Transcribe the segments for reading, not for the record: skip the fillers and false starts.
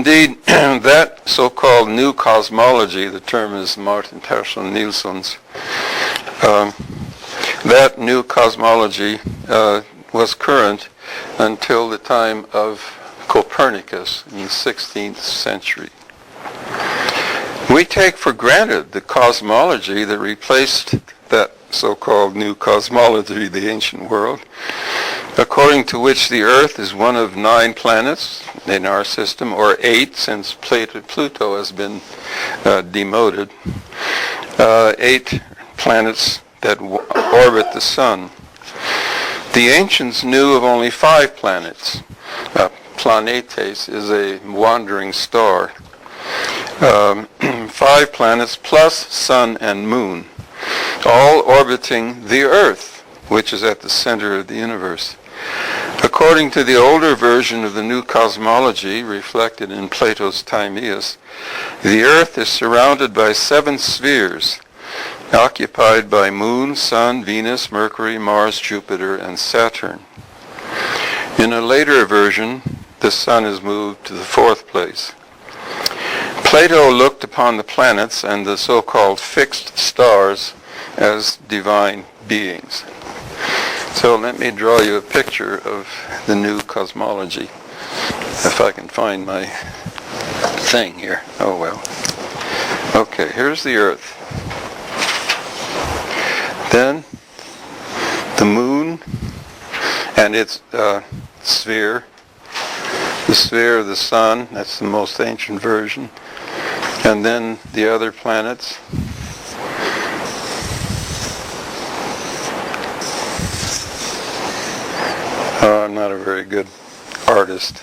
Indeed, that so-called new cosmology, the term is Martin Persson Nilsson's, that new cosmology was current until the time of Copernicus in the 16th century. We take for granted the cosmology that replaced that so-called new cosmology, the ancient world, according to which the Earth is one of 9 planets in our system, or 8 since Pluto has been demoted, 8 planets that orbit the sun. The ancients knew of only 5 planets. Planetes is a wandering star. 5 planets plus sun and moon, all orbiting the Earth, which is at the center of the universe. According to the older version of the new cosmology reflected in Plato's Timaeus, the Earth is surrounded by 7 spheres, occupied by Moon, Sun, Venus, Mercury, Mars, Jupiter, and Saturn. In a later version, the Sun is moved to the 4th place. Plato looked upon the planets and the so-called fixed stars as divine beings. So let me draw you a picture of the new cosmology, if I can find my thing here. Oh well. Okay, here's the Earth. Then the moon and its sphere, the sphere of the sun, that's the most ancient version, and then the other planets. I'm not a very good artist.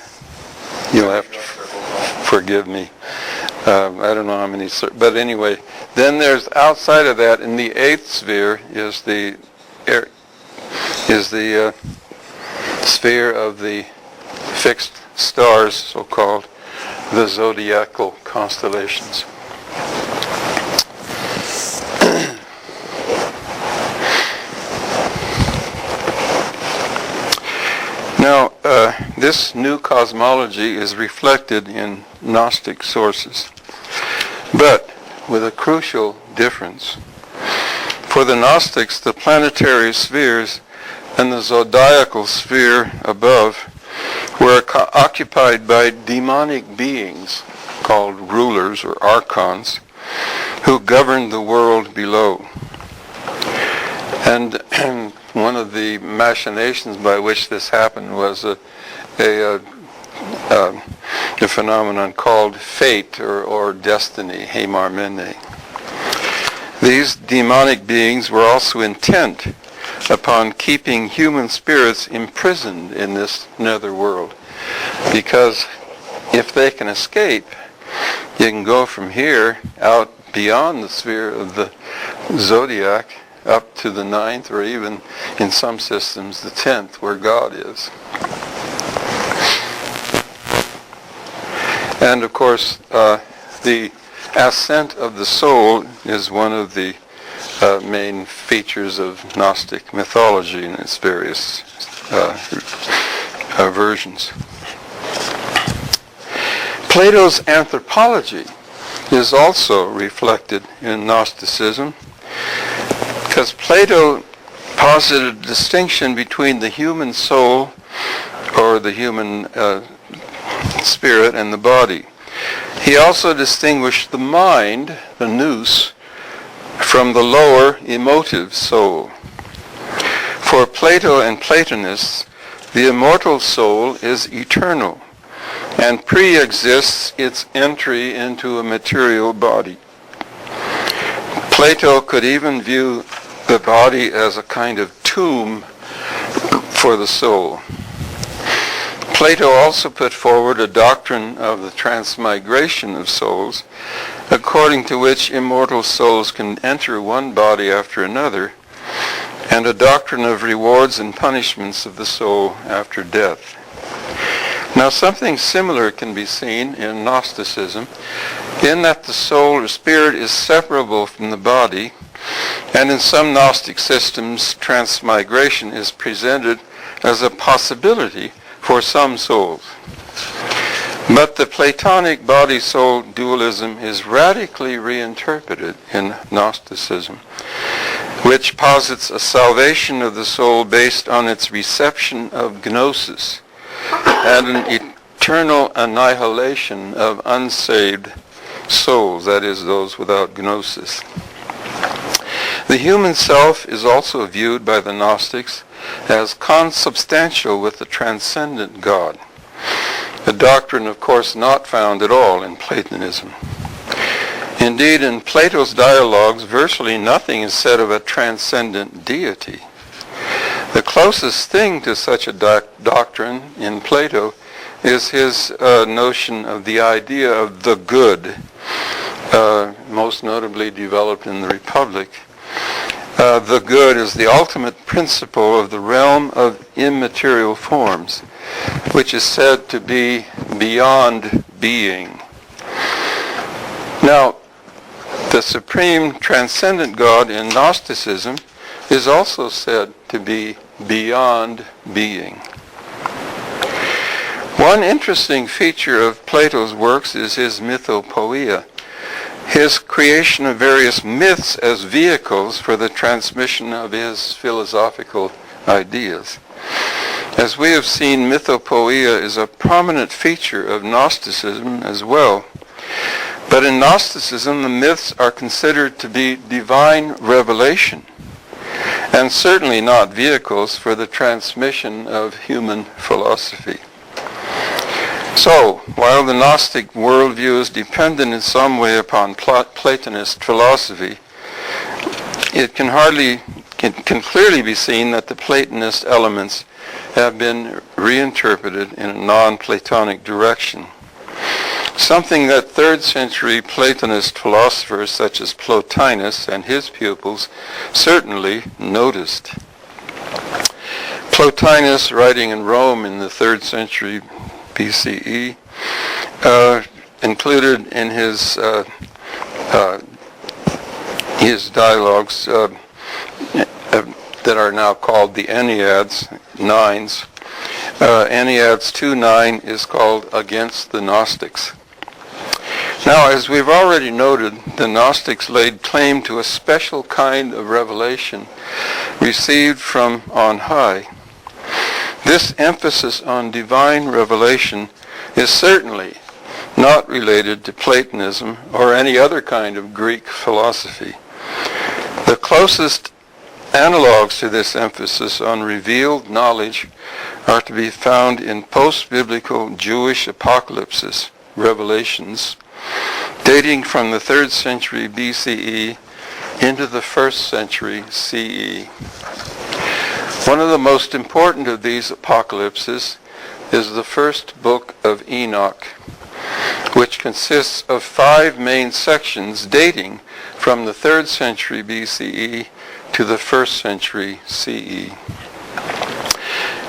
You'll have to forgive me. I don't know how many, but anyway, then there's outside of that, in the 8th sphere, is the sphere of the fixed stars, so-called, the zodiacal constellations. Now, this new cosmology is reflected in Gnostic sources, but with a crucial difference. For the Gnostics, the planetary spheres and the zodiacal sphere above were occupied by demonic beings called rulers or archons who governed the world below. And one of the machinations by which this happened was a phenomenon called fate or destiny, hemarmene. These demonic beings were also intent upon keeping human spirits imprisoned in this nether world, because if they can escape, you can go from here out beyond the sphere of the zodiac up to the 9th, or even in some systems the 10th, where God is. And of course, the ascent of the soul is one of the main features of Gnostic mythology in its various versions. Plato's anthropology is also reflected in Gnosticism, because Plato posited a distinction between the human soul, or the human spirit, and the body. He also distinguished the mind, the nous, from the lower emotive soul. For Plato and Platonists, the immortal soul is eternal and pre-exists its entry into a material body. Plato could even view the body as a kind of tomb for the soul. Plato also put forward a doctrine of the transmigration of souls, according to which immortal souls can enter one body after another, and a doctrine of rewards and punishments of the soul after death. Now, something similar can be seen in Gnosticism, in that the soul or spirit is separable from the body, and in some Gnostic systems, transmigration is presented as a possibility for some souls. But the Platonic body-soul dualism is radically reinterpreted in Gnosticism, which posits a salvation of the soul based on its reception of gnosis and an eternal annihilation of unsaved souls, that is, those without gnosis. The human self is also viewed by the Gnostics as consubstantial with the transcendent God, a doctrine, of course, not found at all in Platonism. Indeed, in Plato's dialogues, virtually nothing is said of a transcendent deity. The closest thing to such a doctrine in Plato is his notion of the idea of the good, most notably developed in the Republic. The good is the ultimate principle of the realm of immaterial forms, which is said to be beyond being. Now, the supreme transcendent God in Gnosticism is also said to be beyond being. One interesting feature of Plato's works is his mythopoeia, his creation of various myths as vehicles for the transmission of his philosophical ideas. As we have seen, mythopoeia is a prominent feature of Gnosticism as well. But in Gnosticism, the myths are considered to be divine revelation, and certainly not vehicles for the transmission of human philosophy. So, while the Gnostic worldview is dependent in some way upon Platonist philosophy, it can clearly be seen that the Platonist elements have been reinterpreted in a non-Platonic direction, something that 3rd century Platonist philosophers such as Plotinus and his pupils certainly noticed. Plotinus, writing in Rome in the 3rd century BCE, included in his dialogues that are now called the Enneads, Nines. Enneads 2:9 is called Against the Gnostics. Now, as we've already noted, the Gnostics laid claim to a special kind of revelation received from on high. This emphasis on divine revelation is certainly not related to Platonism or any other kind of Greek philosophy. The closest analogues to this emphasis on revealed knowledge are to be found in post-biblical Jewish apocalypses, revelations, dating from the 3rd century BCE into the 1st century CE. One of the most important of these apocalypses is the first book of Enoch, which consists of 5 main sections dating from the 3rd century BCE to the 1st century CE.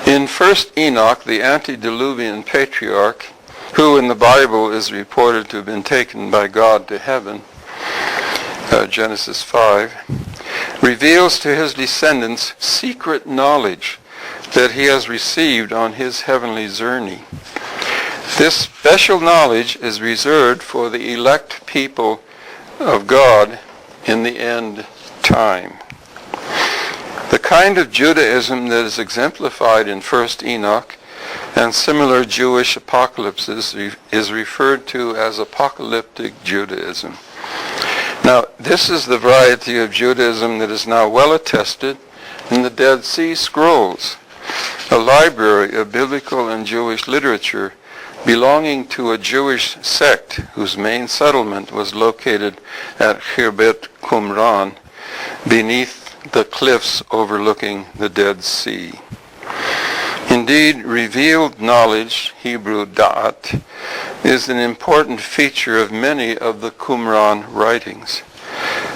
In 1st Enoch, the antediluvian patriarch, who in the Bible is reported to have been taken by God to heaven, Genesis 5, reveals to his descendants secret knowledge that he has received on his heavenly journey. This special knowledge is reserved for the elect people of God in the end time. The kind of Judaism that is exemplified in 1st Enoch and similar Jewish apocalypses is referred to as apocalyptic Judaism. Now, this is the variety of Judaism that is now well attested in the Dead Sea Scrolls, a library of biblical and Jewish literature belonging to a Jewish sect whose main settlement was located at Khirbet Qumran, beneath the cliffs overlooking the Dead Sea. Indeed, revealed knowledge, Hebrew da'at, is an important feature of many of the Qumran writings,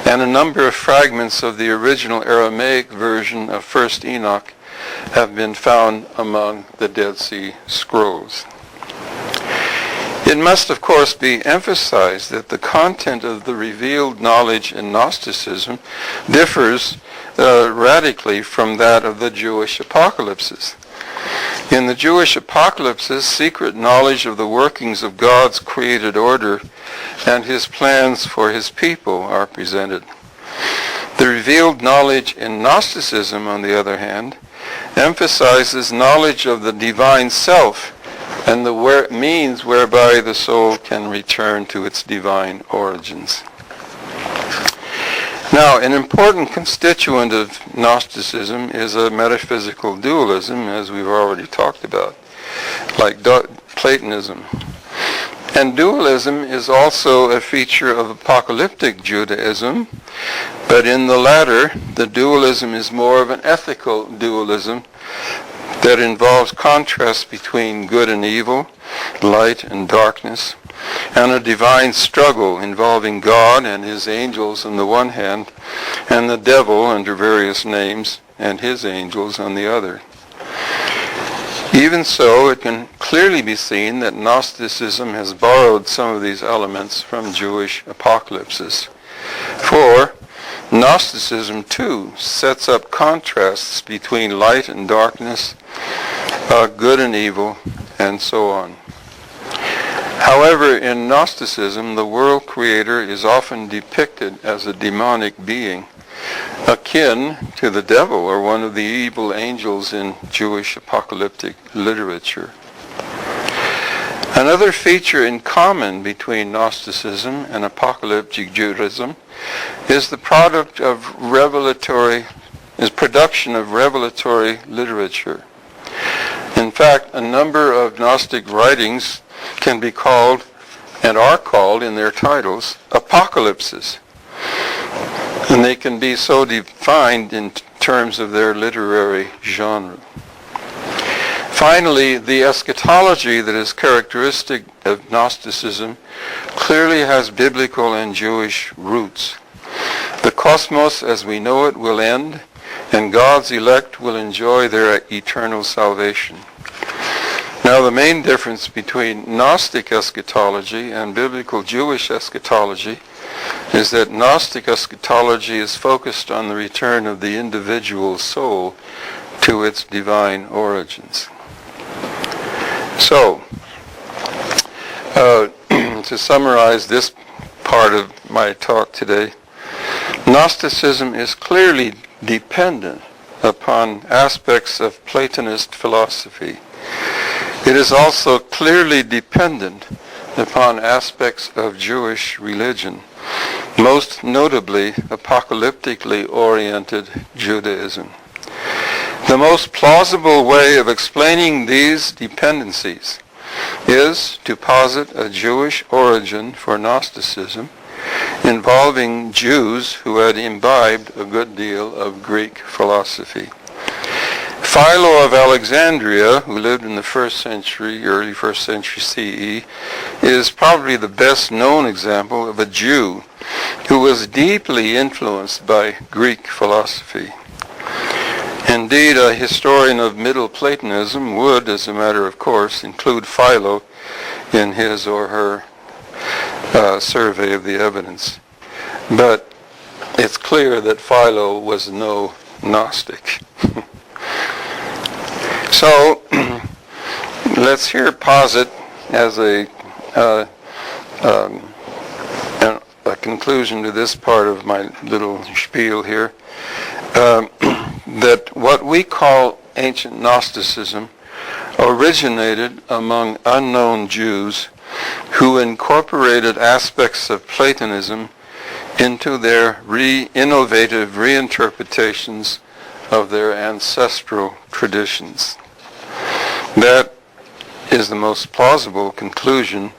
and a number of fragments of the original Aramaic version of 1st Enoch have been found among the Dead Sea Scrolls. It must, of course, be emphasized that the content of the revealed knowledge in Gnosticism differs radically from that of the Jewish apocalypses. In the Jewish apocalypses, secret knowledge of the workings of God's created order and his plans for his people are presented. The revealed knowledge in Gnosticism, on the other hand, emphasizes knowledge of the divine self and the means whereby the soul can return to its divine origins. Now, an important constituent of Gnosticism is a metaphysical dualism, as we've already talked about, like Platonism. And dualism is also a feature of apocalyptic Judaism, but in the latter, the dualism is more of an ethical dualism that involves contrast between good and evil, light and darkness, and a divine struggle involving God and his angels on the one hand, and the devil under various names and his angels on the other. Even so, it can clearly be seen that Gnosticism has borrowed some of these elements from Jewish apocalypses. For Gnosticism, too, sets up contrasts between light and darkness, good and evil, and so on. However, in Gnosticism, the world creator is often depicted as a demonic being, akin to the devil or one of the evil angels in Jewish apocalyptic literature. Another feature in common between Gnosticism and apocalyptic Judaism is the production of revelatory literature. In fact, a number of Gnostic writings can be called, and are called in their titles, apocalypses. And they can be so defined in terms of their literary genre. Finally, the eschatology that is characteristic of Gnosticism clearly has biblical and Jewish roots. The cosmos as we know it will end, and God's elect will enjoy their eternal salvation. Now, the main difference between Gnostic eschatology and biblical Jewish eschatology is that Gnostic eschatology is focused on the return of the individual soul to its divine origins. So, to summarize this part of my talk today, Gnosticism is clearly dependent upon aspects of Platonist philosophy. It is also clearly dependent upon aspects of Jewish religion, most notably apocalyptically oriented Judaism. The most plausible way of explaining these dependencies is to posit a Jewish origin for Gnosticism involving Jews who had imbibed a good deal of Greek philosophy. Philo of Alexandria, who lived in the early 1st century CE, is probably the best known example of a Jew who was deeply influenced by Greek philosophy. Indeed, a historian of Middle Platonism would, as a matter of course, include Philo in his or her survey of the evidence. But it's clear that Philo was no Gnostic. So, let's here posit as a conclusion to this part of my little spiel here, that what we call ancient Gnosticism originated among unknown Jews who incorporated aspects of Platonism into their innovative reinterpretations of their ancestral traditions. That is the most plausible conclusion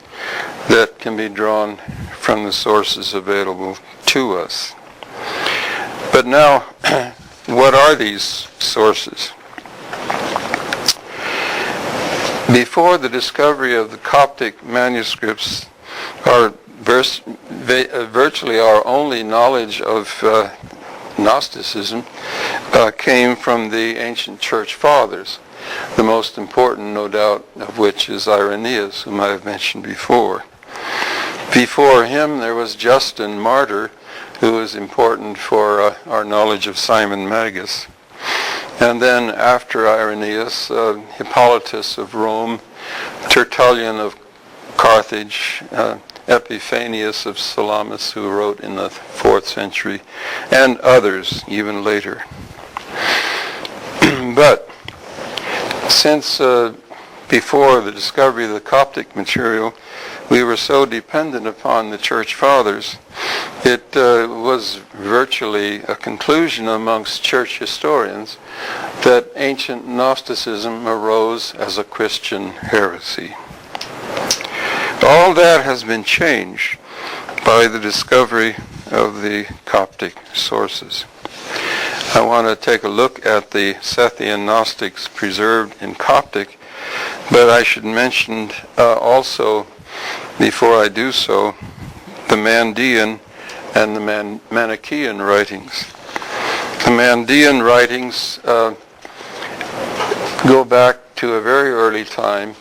that can be drawn from the sources available to us. But now, what are these sources? Before the discovery of the Coptic manuscripts, virtually our only knowledge of Gnosticism came from the ancient church fathers, the most important, no doubt, of which is Irenaeus, whom I have mentioned before. Before him, there was Justin Martyr, who is important for our knowledge of Simon Magus. And then after Irenaeus, Hippolytus of Rome, Tertullian of Carthage, Epiphanius of Salamis, who wrote in the 4th century, and others even later. But since before the discovery of the Coptic material, we were so dependent upon the Church Fathers, it was virtually a conclusion amongst church historians that ancient Gnosticism arose as a Christian heresy. All that has been changed by the discovery of the Coptic sources. I want to take a look at the Sethian Gnostics preserved in Coptic, but I should mention also, before I do so, the Mandean and the Manichaean writings. The Mandean writings go back to a very early time.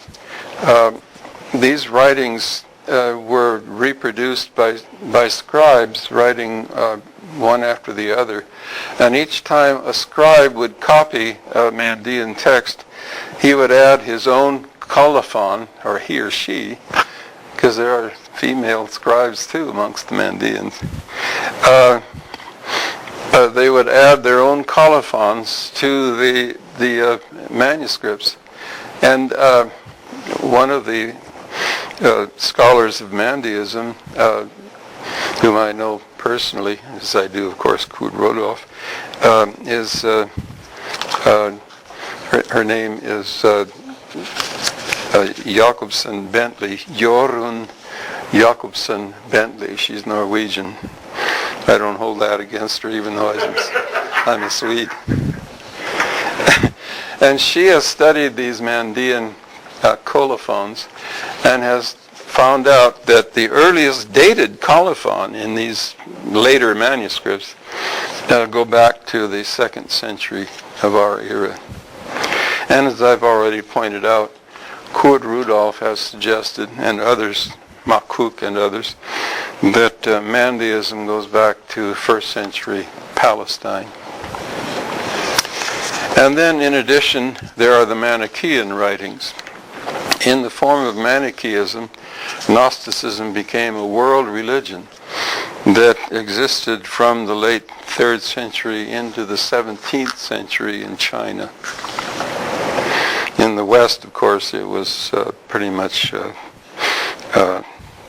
These writings were reproduced by scribes writing one after the other. And each time a scribe would copy a Mandean text, he would add his own colophon, or he or she, because there are female scribes too amongst the Mandeans. They would add their own colophons to the manuscripts. And one of the scholars of Mandeism, whom I know personally, as I do, of course, Kurt Rudolph, is her name is Jacobsen Bentley, Jorunn Jacobsen Bentley. She's Norwegian. I don't hold that against her, even though I'm a Swede. And she has studied these Mandean colophons and has found out that the earliest dated colophon in these later manuscripts go back to the 2nd century of our era. And as I've already pointed out, Kurt Rudolph has suggested, and others, Makuk and others, that Mandeism goes back to 1st century Palestine. And then in addition, there are the Manichaean writings. In the form of Manichaeism, Gnosticism became a world religion that existed from the late 3rd century into the 17th century in China. In the West, of course, it was pretty much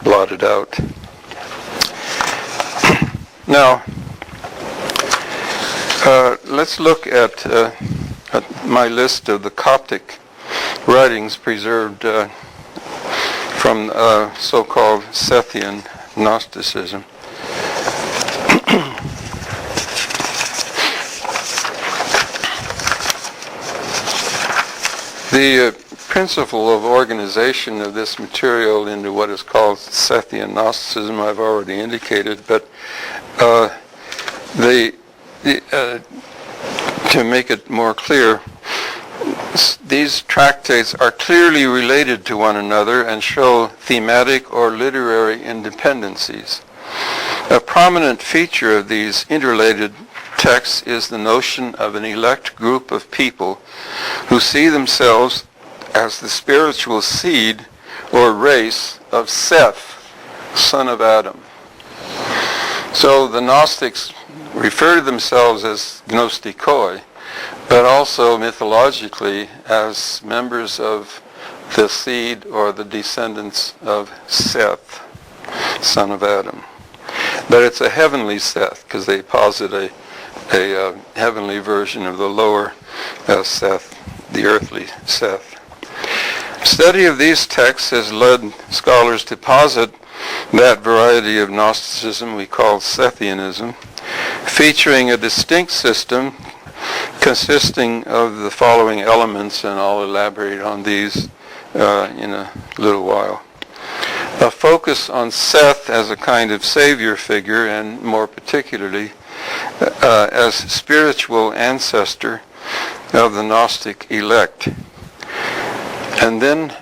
blotted out. Now, let's look at my list of the Coptic writings preserved from so-called Sethian Gnosticism. The principle of organization of this material into what is called Sethian Gnosticism I've already indicated, but to make it more clear, these tractates are clearly related to one another and show thematic or literary independencies. A prominent feature of these interrelated texts is the notion of an elect group of people who see themselves as the spiritual seed or race of Seth, son of Adam. So the Gnostics refer to themselves as gnostikoi, but also mythologically as members of the seed or the descendants of Seth, son of Adam. But it's a heavenly Seth, because they posit a heavenly version of the lower Seth, the earthly Seth. Study of these texts has led scholars to posit that variety of Gnosticism we call Sethianism, featuring a distinct system consisting of the following elements, and I'll elaborate on these in a little while. A focus on Seth as a kind of savior figure, and more particularly as spiritual ancestor of the Gnostic elect. And then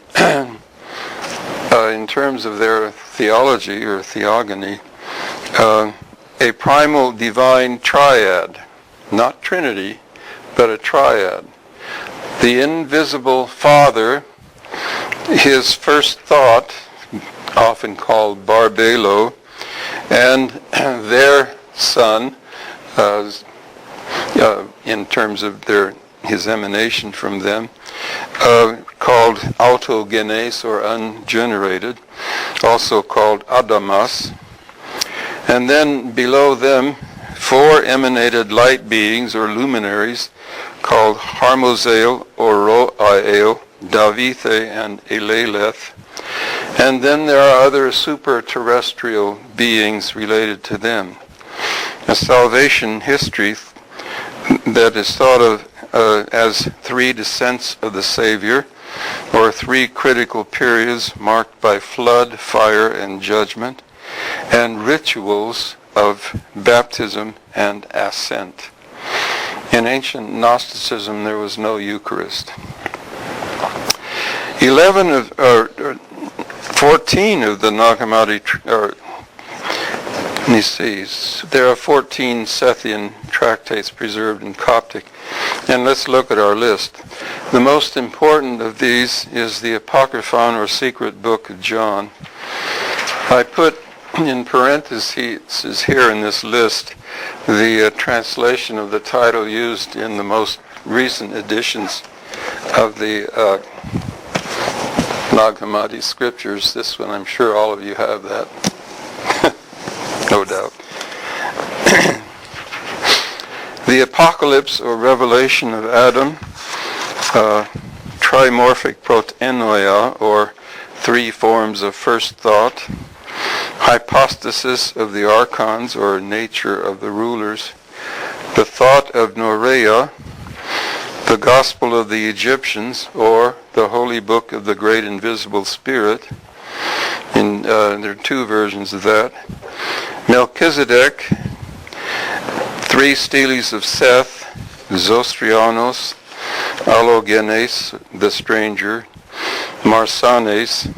in terms of their theology or theogony, a primal divine triad, not Trinity, but a triad. The invisible Father, his first thought, often called Barbelo, and their Son, in terms of his emanation from them, called autogenes, or ungenerated, also called Adamas. And then below them, 4 emanated light beings, or luminaries, called Harmozael, or Roael, Davithe, and Eleleth. And then there are other super-terrestrial beings related to them. A salvation history that is thought of as 3 descents of the Savior, or 3 critical periods marked by flood, fire, and judgment, and rituals of baptism and ascent. In ancient Gnosticism, there was no Eucharist. 14 of the Nag Hammadi, there are 14 Sethian tractates preserved in Coptic. And let's look at our list. The most important of these is the Apocryphon, or secret book of John. I put in parentheses here in this list the translation of the title used in the most recent editions of the Nag Hammadi scriptures. This one, I'm sure all of you have that. No doubt. The Apocalypse, or Revelation of Adam, Trimorphic Protenoia, or 3 forms of first thought, Hypostasis of the Archons, or nature of the rulers, the Thought of Norea, the Gospel of the Egyptians, or the Holy Book of the Great Invisible Spirit. There are 2 versions of that. Melchizedek, 3 steles of Seth, Zostrianos, Allogenes, the stranger, Marsanes.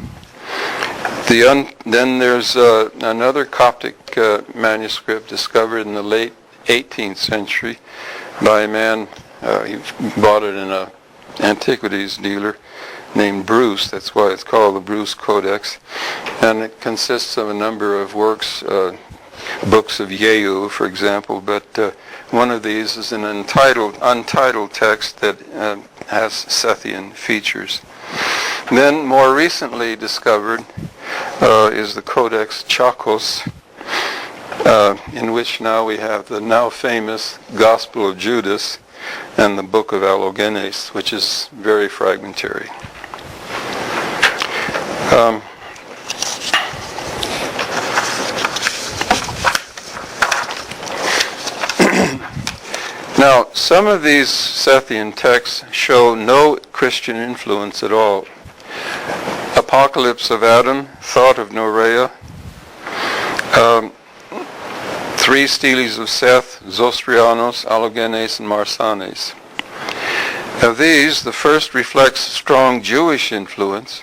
Then there's another Coptic manuscript discovered in the late 18th century by a man, he bought it in an antiquities dealer named Bruce. That's why it's called the Bruce Codex. And it consists of a number of works, books of Yehu, for example, but one of these is an untitled text that has Sethian features. Then, more recently discovered is the Codex Chakos, in which now we have the now famous Gospel of Judas and the Book of Allogenes, which is very fragmentary. Now, some of these Sethian texts show no Christian influence at all. Apocalypse of Adam, Thought of Norea, 3 steles of Seth, Zostrianos, Allogenes, and Marsanes. Of these, the first reflects strong Jewish influence,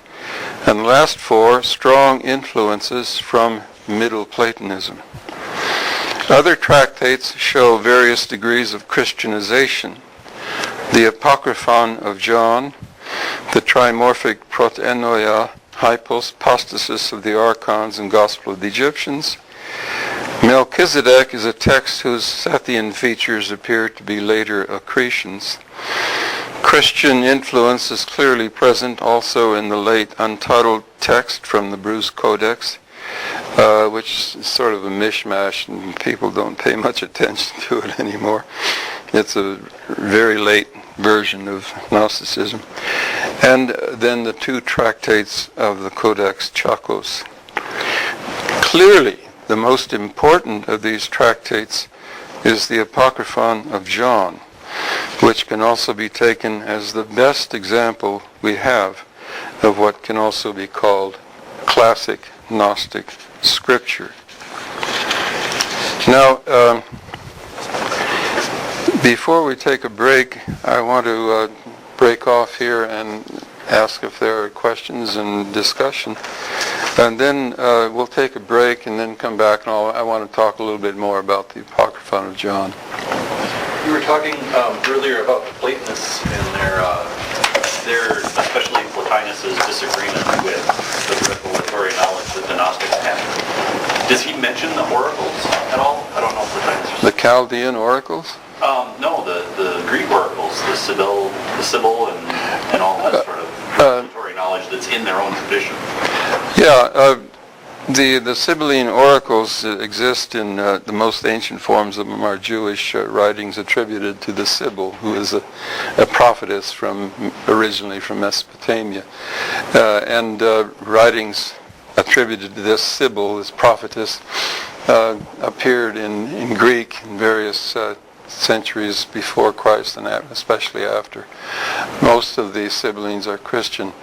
and the last 4 strong influences from Middle Platonism. Other tractates show various degrees of Christianization. The Apocryphon of John, the Trimorphic Protenoia, Hypostasis of the Archons, and Gospel of the Egyptians. Melchizedek is a text whose Sethian features appear to be later accretions. Christian influence is clearly present also in the late untitled text from the Bruce Codex, which is sort of a mishmash, and people don't pay much attention to it anymore. It's a very late version of Gnosticism. And then the 2 tractates of the Codex Chakos. Clearly, the most important of these tractates is the Apocryphon of John, which can also be taken as the best example we have of what can also be called classic Gnostic scripture. Now, before we take a break, I want to break off here and ask if there are questions and discussion. And then we'll take a break and then come back, and I want to talk a little bit more about the Apocryphon of John. You were talking earlier about the Platonists and their especially Plotinus' disagreement with the revelatory knowledge that the Gnostics have. Does he mention the oracles at all? I don't know if Plotinus. The Chaldean oracles? No, the Greek oracles, the Sibyl and all that sort of revelatory knowledge that's in their own tradition. Yeah. The Sibylline oracles exist in the most ancient forms of them are Jewish writings attributed to the Sibyl, who is a prophetess originally from Mesopotamia. And writings attributed to this Sibyl, this prophetess, appeared in Greek in various centuries before Christ and especially after. Most of the Sibyllines are Christian.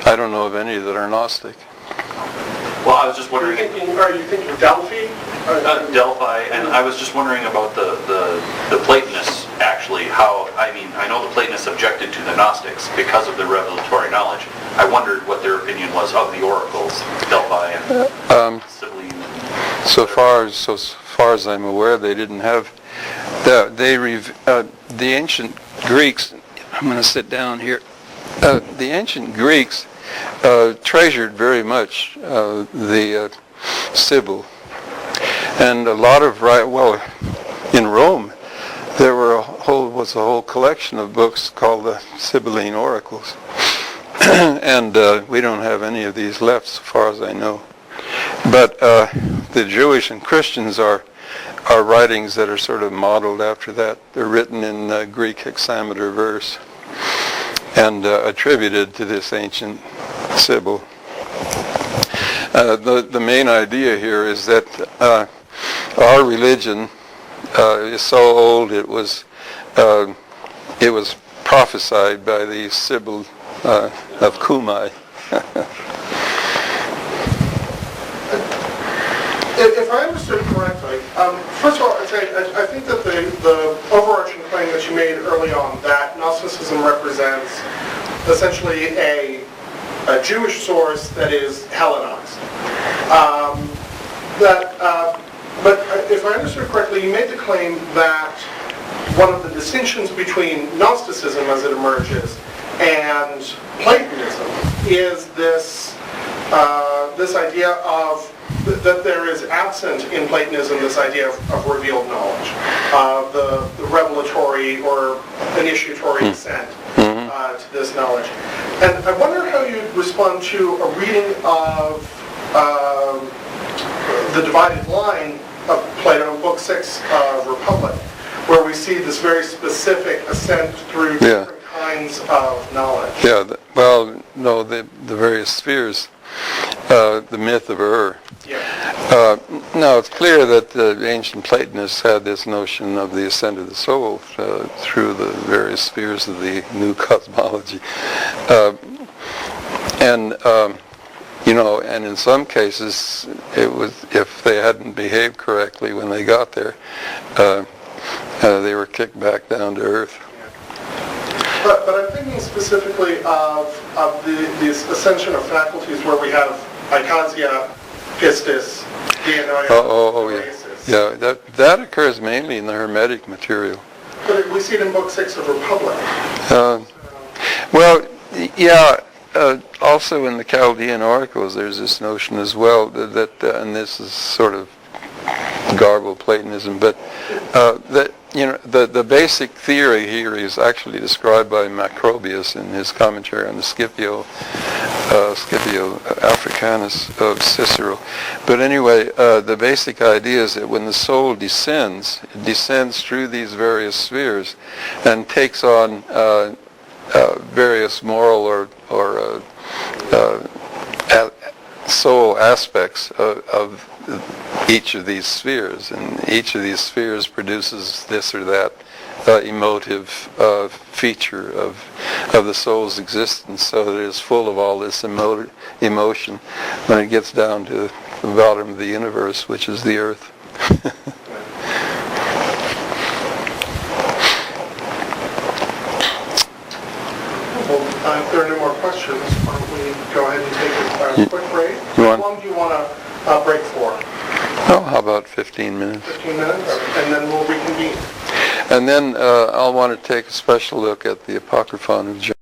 I don't know of any that are Gnostic. Well, I was just wondering. Are you thinking Delphi? Delphi, and I was just wondering about the Platonists, actually. I know the Platonists objected to the Gnostics because of their revelatory knowledge. I wondered what their opinion was of the oracles, Delphi and Sibylline. So far as I'm aware, they didn't have the ancient Greeks. I'm going to sit down here. The ancient Greeks treasured very much the Sibyl, and a lot of in Rome there was a whole collection of books called the Sibylline Oracles, and we don't have any of these left, so far as I know. But the Jewish and Christians are writings that are sort of modeled after that. They're written in Greek hexameter verse and attributed to this ancient Sibyl. The main idea here is that our religion is so old it was prophesied by the Sibyl of Cumae. If I understood correctly, first of all, I think that the overarching claim that you made early on, that Gnosticism represents essentially a Jewish source that is Hellenized. But if I understood correctly, you made the claim that one of the distinctions between Gnosticism as it emerges and Platonism is this idea of that there is absent in Platonism this idea of revealed knowledge, the revelatory or initiatory descent to this knowledge. And I wonder how you'd respond to a reading of the Divided Line of Plato, Book 6 of Republic, where we see this very specific ascent through different kinds of knowledge. Yeah, the various spheres, the myth of Ur. Yeah. Now, it's clear that the ancient Platonists had this notion of the ascent of the soul through the various spheres of the new cosmology. And in some cases, it was, if they hadn't behaved correctly when they got there, they were kicked back down to earth. But I'm thinking specifically of this ascension of faculties where we have ikasia, pistis, dianoia, yeah. That occurs mainly in the Hermetic material. But we see it in Book 6 of Republic. Also in the Chaldean oracles, there's this notion as well that and this is sort of garbled Platonism, but that the basic theory here is actually described by Macrobius in his commentary on the Scipio Africanus of Cicero. But anyway, the basic idea is that when the soul descends, it descends through these various spheres and takes on various moral or soul aspects of each of these spheres, and each of these spheres produces this or that emotive feature of the soul's existence, so that it is full of all this emotion when it gets down to the bottom of the universe, which is the earth. If there are no more questions, why don't we go ahead and take a quick break? How long do you want to break for? Oh, how about 15 minutes? 15 minutes, and then we'll reconvene. And then I'll want to take a special look at the Apocryphon of John.